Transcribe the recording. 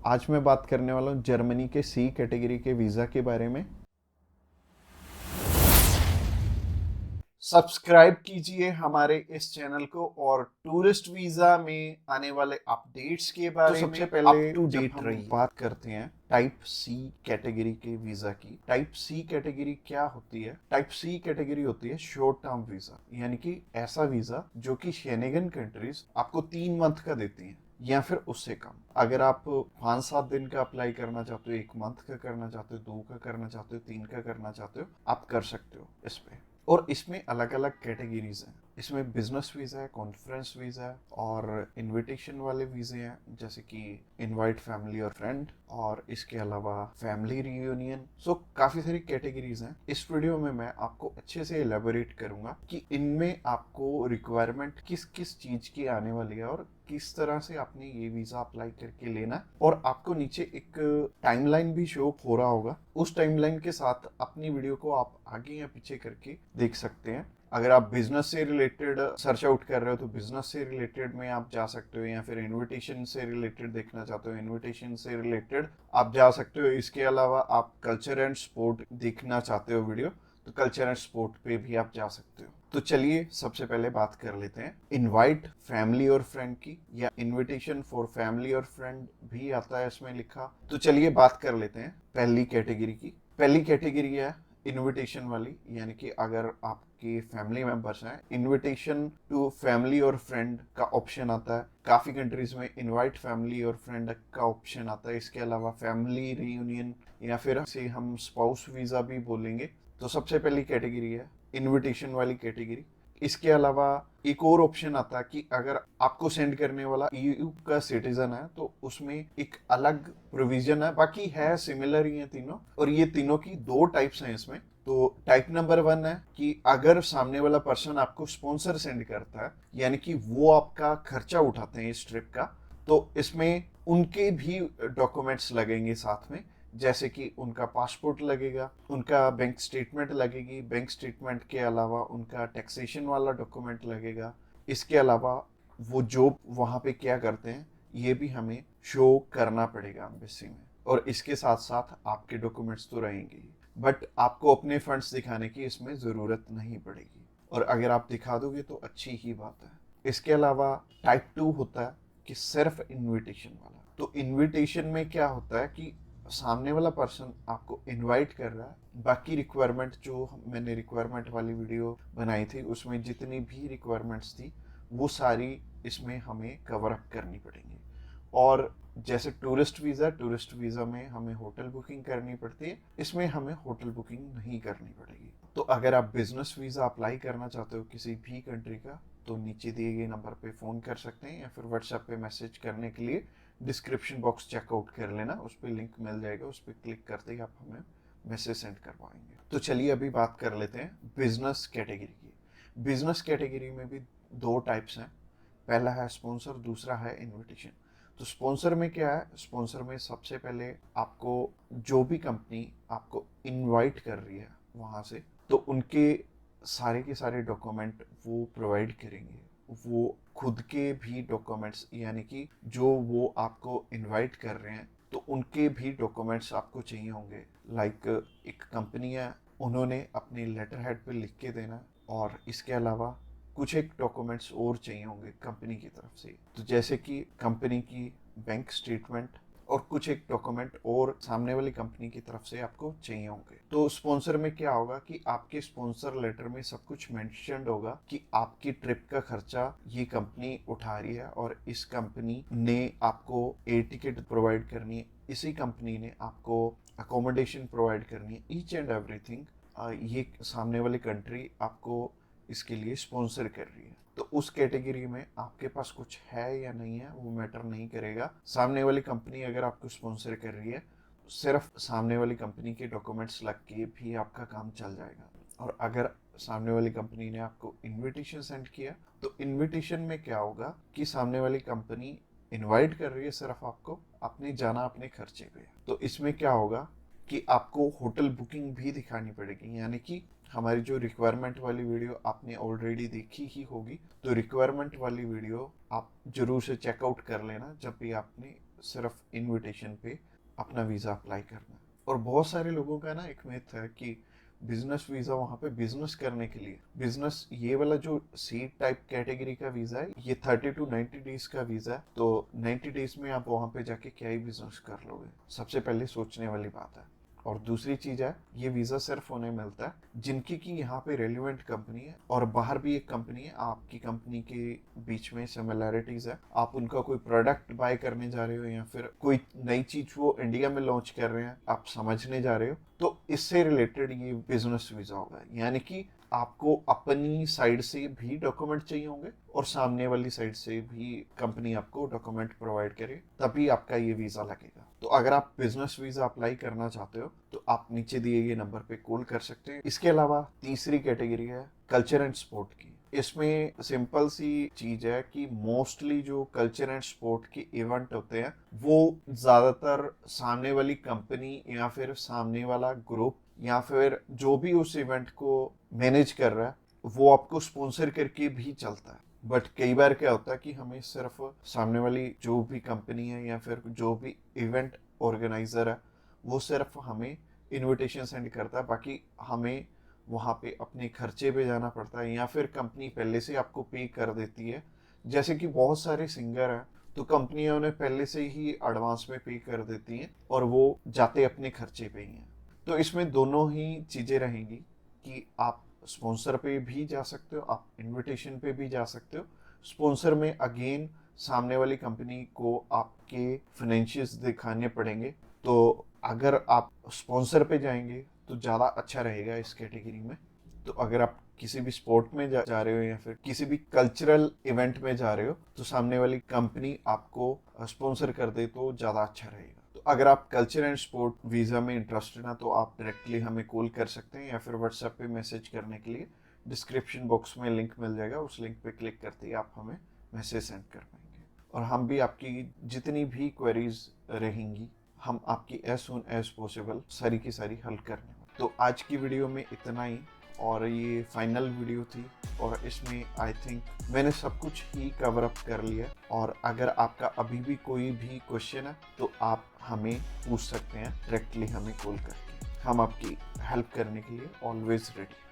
आज मैं बात करने वाला हूँ जर्मनी के सी कैटेगरी के वीज़ा के बारे में। सब्सक्राइब कीजिए हमारे इस चैनल को और टूरिस्ट वीज़ा में आने वाले अपडेट्स के बारे में सबसे पहले अप टू डेट रही बात करते हैं टाइप सी कैटेगरी के वीज़ा की। टाइप सी कैटेगरी क्या होती है? टाइप सी कैटेगरी होती है शॉर्ट टर्म वीज़ा, यानी कि ऐसा वीज़ा जो कि शेनेगन कंट्रीज आपको 3 मंथ का देती हैं या फिर उससे कम। अगर आप 5-7 दिन का अप्लाई करना चाहते हो, 1 मंथ का करना चाहते हो, 2 का करना चाहते हो, 3 का करना चाहते हो, आप कर सकते हो इस पे। और इसमें अलग अलग कैटेगरीज हैं। इसमें बिजनेस वीज़ा है, कॉन्फ्रेंस वीज़ा है और इनविटेशन वाले वीज़े हैं, जैसे कि इनवाइट फैमिली और फ्रेंड, और इसके अलावा फैमिली रियूनियन। सो काफ़ी सारी कैटेगरीज हैं। इस वीडियो में मैं आपको अच्छे से एलेबोरेट करूंगा कि इनमें आपको रिक्वायरमेंट किस किस चीज़ की आने वाली है और किस तरह से आपने ये वीज़ा अप्लाई करके लेना। और आपको नीचे एक टाइमलाइन भी शो हो रहा होगा, उस टाइमलाइन के साथ अपनी वीडियो को आप आगे या पीछे करके देख सकते हैं। अगर आप बिजनेस से रिलेटेड सर्च आउट कर रहे हो तो बिजनेस से रिलेटेड में आप जा सकते हो, या फिर इनविटेशन से रिलेटेड देखना चाहते हो इनविटेशन से रिलेटेड आप जा सकते हो। इसके अलावा आप कल्चर एंड स्पोर्ट देखना चाहते हो वीडियो, तो कल्चर एंड स्पोर्ट पे भी आप जा सकते हो। तो चलिए सबसे पहले बात कर लेते हैं इनवाइट फैमिली और फ्रेंड की, या इनविटेशन फॉर फैमिली और फ्रेंड भी आता है इसमें लिखा। तो चलिए बात कर लेते हैं पहली कैटेगरी की। पहली कैटेगरी है इनविटेशन वाली, यानी कि अगर आपके फैमिली मेंबर्स हैं, इनविटेशन टू फैमिली और फ्रेंड का ऑप्शन आता है। काफी कंट्रीज में इनवाइट फैमिली और फ्रेंड का ऑप्शन आता है। इसके अलावा फैमिली रियूनियन, या फिर से हम स्पाउस वीजा भी बोलेंगे। तो सबसे पहली कैटेगरी है इनविटेशन वाली कैटेगरी। इसके अलावा एक और ऑप्शन आता है कि अगर आपको सेंड करने वाला ईयू का सिटीजन है तो उसमें एक अलग प्रोविजन है, बाकी है सिमिलर ही है तीनों। और ये तीनों की 2 टाइप्स हैं इसमें। तो टाइप नंबर 1 है कि अगर सामने वाला पर्सन आपको स्पॉन्सर सेंड करता है, यानी कि वो आपका खर्चा उठाते हैं इस ट्रिप का, तो इसमें उनके भी डॉक्यूमेंट्स लगेंगे साथ में, जैसे कि उनका पासपोर्ट लगेगा, उनका बैंक स्टेटमेंट लगेगी, बैंक स्टेटमेंट के अलावा उनका टैक्सेशन वाला डॉक्यूमेंट लगेगा। इसके अलावा वो जॉब वहाँ पे क्या करते हैं ये भी हमें शो करना पड़ेगा एम्बेसी में। और इसके साथ साथ आपके डॉक्यूमेंट्स तो रहेंगे ही, बट आपको अपने फंड्स दिखाने की इसमें ज़रूरत नहीं पड़ेगी, और अगर आप दिखा दोगे तो अच्छी ही बात है। इसके अलावा टाइप 2 होता है कि सिर्फ इनविटेशन वाला। तो इनविटेशन में क्या होता है कि सामने वाला पर्सन आपको इनवाइट कर रहा है, बाकी रिक्वायरमेंट जो मैंने रिक्वायरमेंट वाली वीडियो बनाई थी उसमें जितनी भी रिक्वायरमेंट्स थी वो सारी इसमें हमें कवर अप करनी पड़ेंगी। और जैसे टूरिस्ट वीज़ा में हमें होटल बुकिंग करनी पड़ती है, इसमें हमें होटल बुकिंग नहीं करनी पड़ेगी। तो अगर आप बिजनेस वीज़ा अप्लाई करना चाहते हो किसी भी कंट्री का, तो नीचे दिए गए नंबर पे फ़ोन कर सकते हैं, या फिर व्हाट्सएप पे मैसेज करने के लिए डिस्क्रिप्शन बॉक्स चेकआउट कर लेना, उस पर लिंक मिल जाएगा, उस पर क्लिक करते ही आप हमें मैसेज सेंड करवाएंगे। तो चलिए अभी बात कर लेते हैं बिजनेस कैटेगरी की। बिजनेस कैटेगरी में भी 2 टाइप्स हैं, पहला है स्पॉन्सर, दूसरा है इनविटेशन। तो स्पॉन्सर में क्या है? स्पॉन्सर में सबसे पहले आपको जो भी कंपनी आपको इनवाइट कर रही है वहाँ से, तो उनके सारे के सारे डॉक्यूमेंट वो प्रोवाइड करेंगे। वो खुद के भी डॉक्यूमेंट्स, यानी कि जो वो आपको इनवाइट कर रहे हैं तो उनके भी डॉक्यूमेंट्स आपको चाहिए होंगे। लाइक एक कंपनी है, उन्होंने अपने लेटर हेड पे लिख के देना, और इसके अलावा कुछ एक डॉक्यूमेंट्स और चाहिए होंगे कंपनी की तरफ से। तो जैसे कि कंपनी की बैंक स्टेटमेंट और कुछ एक डॉक्यूमेंट और सामने वाली कंपनी की तरफ से आपको चाहिए होंगे। तो स्पॉन्सर में क्या होगा कि आपके स्पॉन्सर लेटर में सब कुछ मेंशन्ड होगा कि आपकी ट्रिप का खर्चा ये कंपनी उठा रही है, और इस कंपनी ने आपको एयर टिकट प्रोवाइड करनी है, इसी कंपनी ने आपको अकोमोडेशन प्रोवाइड करनी है, ईच एंड एवरीथिंग ये सामने वाली कंट्री आपको इसके लिए स्पॉन्सर कर रही है। तो उस कैटेगरी में आपके पास कुछ है या नहीं है वो मैटर नहीं करेगा। सामने वाली कंपनी अगर आपको स्पॉन्सर कर रही है, सिर्फ सामने वाली कंपनी के डॉक्यूमेंट्स लग के भी आपका काम चल जाएगा। और अगर सामने वाली कंपनी ने आपको इनविटेशन सेंड किया, तो इनविटेशन में क्या होगा कि सामने वाली कंपनी इनवाइट कर रही है सिर्फ आपको, आपने जाना अपने खर्चे पे। तो इसमें क्या होगा कि आपको होटल बुकिंग भी दिखानी पड़ेगी, यानी कि हमारी जो रिक्वायरमेंट वाली वीडियो आपने ऑलरेडी देखी ही होगी, तो रिक्वायरमेंट वाली वीडियो आप जरूर से चेकआउट कर लेना जब भी आपने सिर्फ इनविटेशन पे अपना वीज़ा अप्लाई करना है। और बहुत सारे लोगों का ना एक मिथ है कि बिजनेस वीज़ा वहाँ पे बिजनेस करने के लिए, बिजनेस ये वाला जो सी टाइप कैटेगरी का वीज़ा है ये 30 to 90 डेज का वीज़ा है, तो 90 डेज में आप वहाँ पे जाके क्या ही बिजनेस कर लोगे, सबसे पहले सोचने वाली बात है। और दूसरी चीज़ है, ये वीज़ा सिर्फ उन्हें मिलता है जिनकी की यहाँ पे रेलिवेंट कंपनी है और बाहर भी एक कंपनी है, आपकी कंपनी के बीच में सिमिलैरिटीज है, आप उनका कोई प्रोडक्ट बाय करने जा रहे हो या फिर कोई नई चीज वो इंडिया में लॉन्च कर रहे हैं आप समझने जा रहे हो, तो इससे रिलेटेड ये बिजनेस वीज़ा होगा। यानी कि आपको अपनी साइड से भी डॉक्यूमेंट चाहिए होंगे और सामने वाली साइड से भी कंपनी आपको डॉक्यूमेंट प्रोवाइड करे, तभी आपका ये वीज़ा लगेगा। तो अगर आप बिजनेस वीज़ा अप्लाई करना चाहते हो तो आप नीचे दिए गए नंबर पे कॉल कर सकते हैं। इसके अलावा तीसरी कैटेगरी है कल्चर एंड स्पोर्ट की। इसमें सिंपल सी चीज है कि मोस्टली जो कल्चर एंड स्पोर्ट के इवेंट होते हैं वो ज्यादातर सामने वाली कंपनी या फिर सामने वाला ग्रुप या फिर जो भी उस इवेंट को मैनेज कर रहा है वो आपको स्पॉन्सर करके भी चलता है। बट कई बार क्या होता है कि हमें सिर्फ सामने वाली जो भी कंपनी है या फिर जो भी इवेंट ऑर्गेनाइजर है वो सिर्फ हमें इनविटेशन सेंड करता है, बाकी हमें वहाँ पे अपने खर्चे पे जाना पड़ता है या फिर कंपनी पहले से आपको पे कर देती है। जैसे कि बहुत सारे सिंगर हैं तो कंपनियां उन्हें पहले से ही एडवांस में पे कर देती हैं और वो जाते अपने खर्चे पे ही हैं। तो इसमें दोनों ही चीज़ें रहेंगी कि आप स्पॉन्सर पे भी जा सकते हो, आप इनविटेशन पे भी जा सकते हो। स्पॉन्सर में अगेन सामने वाली कंपनी को आपके फाइनेंशियल्स दिखाने पड़ेंगे, तो अगर आप स्पॉन्सर पे जाएंगे तो ज़्यादा अच्छा रहेगा इस कैटेगरी में। तो अगर आप किसी भी स्पोर्ट में जा रहे हो या फिर किसी भी कल्चरल इवेंट में जा रहे हो तो सामने वाली कंपनी आपको स्पॉन्सर कर दे तो ज़्यादा अच्छा रहेगा। तो अगर आप कल्चर एंड स्पोर्ट वीज़ा में इंटरेस्टेड हैं तो आप डायरेक्टली हमें कॉल कर सकते हैं या फिर व्हाट्सएप पे मैसेज करने के लिए डिस्क्रिप्शन बॉक्स में लिंक मिल जाएगा, उस लिंक पे क्लिक करते ही आप हमें मैसेज सेंड कर पाएंगे और हम भी आपकी जितनी भी क्वेरीज रहेंगी हम आपकी एज सुन एज पॉसिबल सारी की सारी हल करने वाले। तो आज की वीडियो में इतना ही और ये फाइनल वीडियो थी और इसमें आई थिंक मैंने सब कुछ ही कवर अप कर लिया। और अगर आपका अभी भी कोई भी क्वेश्चन है तो आप हमें पूछ सकते हैं डायरेक्टली हमें कॉल करके, हम आपकी हेल्प करने के लिए ऑलवेज रेडी।